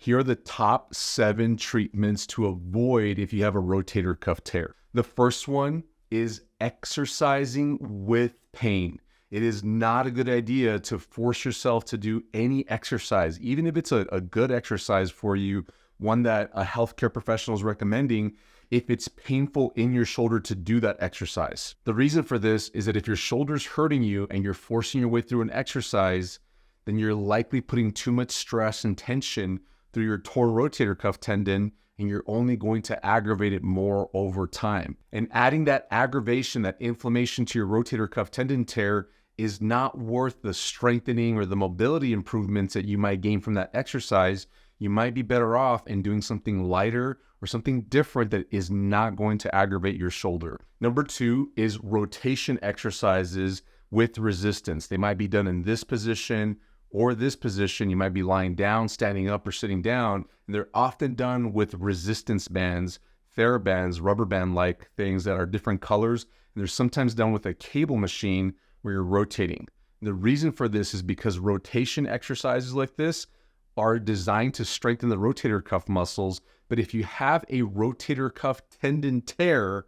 Here are the top 7 treatments to avoid if you have a rotator cuff tear. The first one is exercising with pain. It is not a good idea to force yourself to do any exercise, even if it's a good exercise for you, one that a healthcare professional is recommending, if it's painful in your shoulder to do that exercise. The reason for this is that if your shoulder's hurting you and you're forcing your way through an exercise, then you're likely putting too much stress and tension through your torn rotator cuff tendon, and you're only going to aggravate it more over time. And adding that aggravation, that inflammation to your rotator cuff tendon tear is not worth the strengthening or the mobility improvements that you might gain from that exercise. You might be better off in doing something lighter or something different that is not going to aggravate your shoulder. Number 2 is rotation exercises with resistance. They might be done in this position or this position. You might be lying down, standing up, or sitting down. And they're often done with resistance bands, TheraBands, rubber band-like things that are different colors. And they're sometimes done with a cable machine where you're rotating. The reason for this is because rotation exercises like this are designed to strengthen the rotator cuff muscles. But if you have a rotator cuff tendon tear,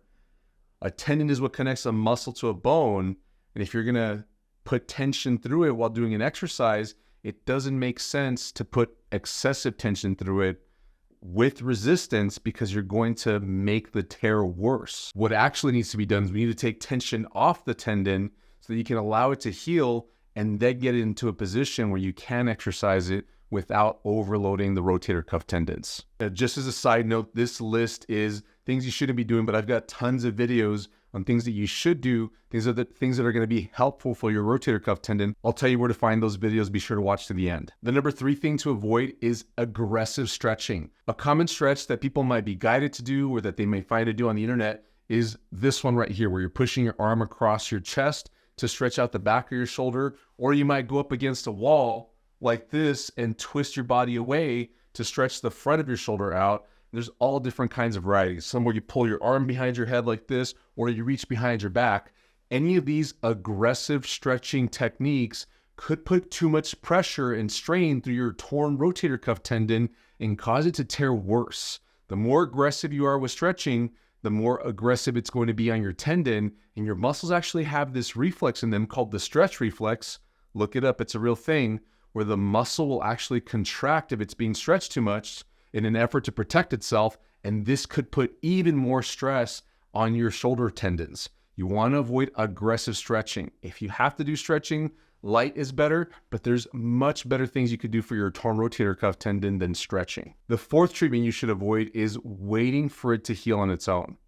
a tendon is what connects a muscle to a bone. And if you're going to put tension through it while doing an exercise, it doesn't make sense to put excessive tension through it with resistance, because you're going to make the tear worse. What actually needs to be done is we need to take tension off the tendon so that you can allow it to heal and then get it into a position where you can exercise it without overloading the rotator cuff tendons. Just as a side note, this list is things you shouldn't be doing, but I've got tons of videos on things that you should do. These are the things that are going to be helpful for your rotator cuff tendon. I'll tell you where to find those videos. Be sure to watch to the end. The number 3 thing to avoid is aggressive stretching. A common stretch that people might be guided to do or that they may find to do on the internet is this one right here, where you're pushing your arm across your chest to stretch out the back of your shoulder, or you might go up against a wall like this and twist your body away to stretch the front of your shoulder out. There's all different kinds of varieties. Some where you pull your arm behind your head like this, or you reach behind your back. Any of these aggressive stretching techniques could put too much pressure and strain through your torn rotator cuff tendon and cause it to tear worse. The more aggressive you are with stretching, the more aggressive it's going to be on your tendon, and your muscles actually have this reflex in them called the stretch reflex. Look it up, it's a real thing, where the muscle will actually contract if it's being stretched too much in an effort to protect itself, and this could put even more stress on your shoulder tendons. You want to avoid aggressive stretching. If you have to do stretching, light is better, but there's much better things you could do for your torn rotator cuff tendon than stretching. The 4th treatment you should avoid is waiting for it to heal on its own.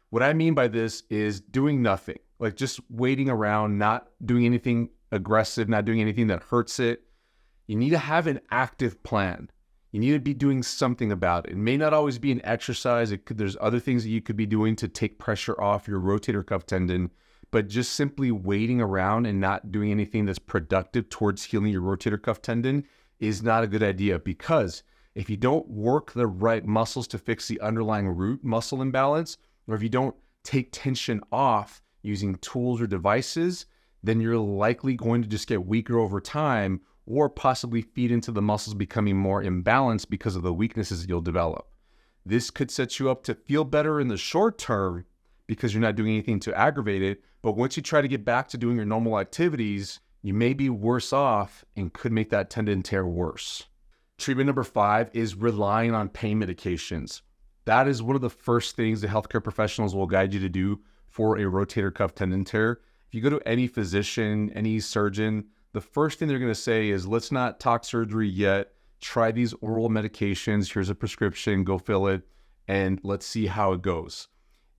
What I mean by this is doing nothing, like just waiting around, not doing anything aggressive, not doing anything that hurts it. You need to have an active plan. You need to be doing something about it. It may not always be an exercise. There's other things that you could be doing to take pressure off your rotator cuff tendon, but just simply waiting around and not doing anything that's productive towards healing your rotator cuff tendon is not a good idea, because if you don't work the right muscles to fix the underlying root muscle imbalance, or if you don't take tension off using tools or devices, then you're likely going to just get weaker over time, or possibly feed into the muscles becoming more imbalanced because of the weaknesses you'll develop. This could set you up to feel better in the short term because you're not doing anything to aggravate it, but once you try to get back to doing your normal activities, you may be worse off and could make that tendon tear worse. Treatment number 5 is relying on pain medications. That is one of the first things the healthcare professionals will guide you to do for a rotator cuff tendon tear. If you go to any physician, any surgeon, the first thing they're going to say is, let's not talk surgery yet. Try these oral medications. Here's a prescription. Go fill it, and let's see how it goes.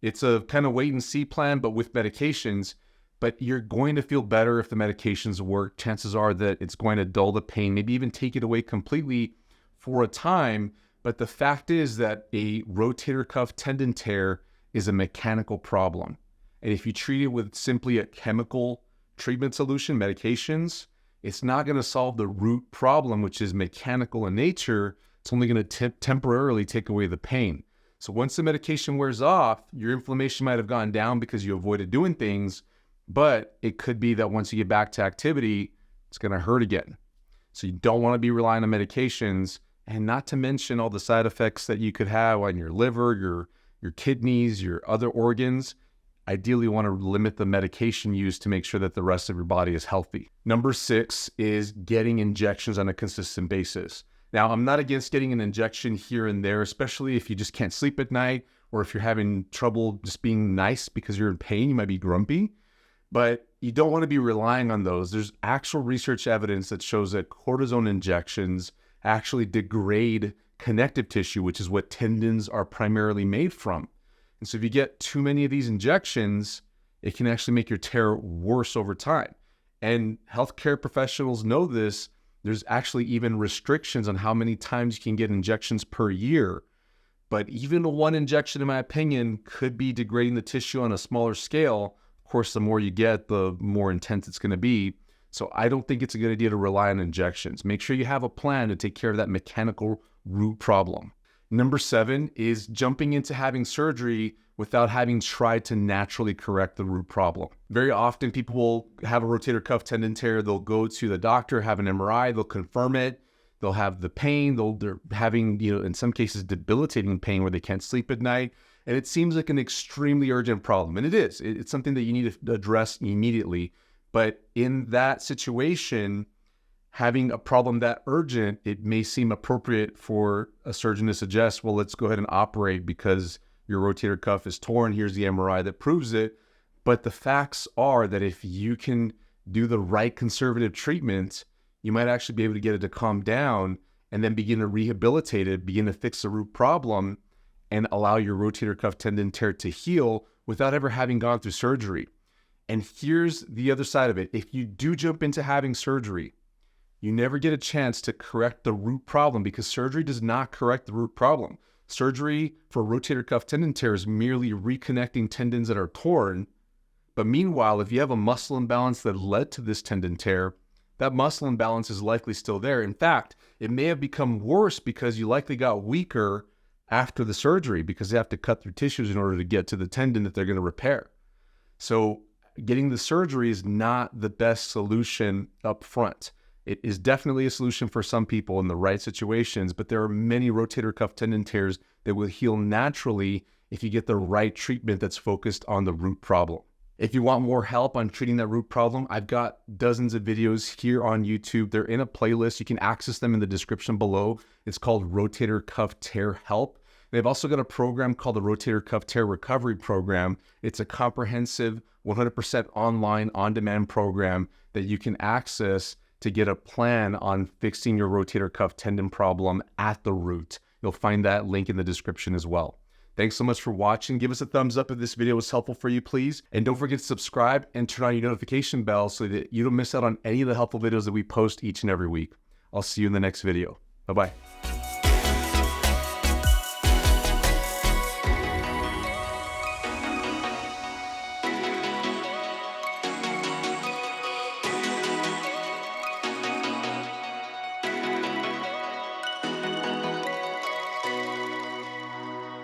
It's a kind of wait and see plan, but with medications. But you're going to feel better if the medications work. Chances are that it's going to dull the pain, maybe even take it away completely for a time. But the fact is that a rotator cuff tendon tear is a mechanical problem. And if you treat it with simply a chemical treatment solution, medications, it's not going to solve the root problem, which is mechanical in nature. It's only going to temporarily take away the pain. So once the medication wears off, your inflammation might have gone down because you avoided doing things, but it could be that once you get back to activity, it's going to hurt again. So you don't want to be relying on medications. and not to mention all the side effects that you could have on your liver, your kidneys, your other organs. Ideally, you want to limit the medication use to make sure that the rest of your body is healthy. Number 6 is getting injections on a consistent basis. Now, I'm not against getting an injection here and there, especially if you just can't sleep at night, or if you're having trouble just being nice because you're in pain, you might be grumpy, but you don't want to be relying on those. There's actual research evidence that shows that cortisone injections actually degrade connective tissue, which is what tendons are primarily made from. And so if you get too many of these injections, it can actually make your tear worse over time. And healthcare professionals know this. There's actually even restrictions on how many times you can get injections per year. But even one injection, in my opinion, could be degrading the tissue on a smaller scale. Of course, the more you get, the more intense it's going to be. So I don't think it's a good idea to rely on injections. Make sure you have a plan to take care of that mechanical root problem. Number 7 is jumping into having surgery without having tried to naturally correct the root problem. Very often people will have a rotator cuff tendon tear. They'll go to the doctor, have an MRI, they'll confirm it. They'll have the pain. They're having, in some cases, debilitating pain where they can't sleep at night. And it seems like an extremely urgent problem. And it is. It's something that you need to address immediately. But in that situation, having a problem that urgent, it may seem appropriate for a surgeon to suggest, well, let's go ahead and operate because your rotator cuff is torn. Here's the MRI that proves it. But the facts are that if you can do the right conservative treatment, you might actually be able to get it to calm down and then begin to rehabilitate it, begin to fix the root problem, and allow your rotator cuff tendon tear to heal without ever having gone through surgery. And here's the other side of it. If you do jump into having surgery, you never get a chance to correct the root problem because surgery does not correct the root problem. Surgery for rotator cuff tendon tear is merely reconnecting tendons that are torn. But meanwhile, if you have a muscle imbalance that led to this tendon tear, that muscle imbalance is likely still there. In fact, it may have become worse because you likely got weaker after the surgery because they have to cut through tissues in order to get to the tendon that they're going to repair. So getting the surgery is not the best solution up front. It is definitely a solution for some people in the right situations, but there are many rotator cuff tendon tears that will heal naturally if you get the right treatment that's focused on the root problem. If you want more help on treating that root problem, I've got dozens of videos here on YouTube. They're in a playlist. You can access them in the description below. It's called Rotator Cuff Tear Help. They've also got a program called the Rotator Cuff Tear Recovery Program. It's a comprehensive, 100% online, on-demand program that you can access to get a plan on fixing your rotator cuff tendon problem at the root. You'll find that link in the description as well. Thanks so much for watching. Give us a thumbs up if this video was helpful for you, please. And don't forget to subscribe and turn on your notification bell so that you don't miss out on any of the helpful videos that we post each and every week. I'll see you in the next video. Bye-bye.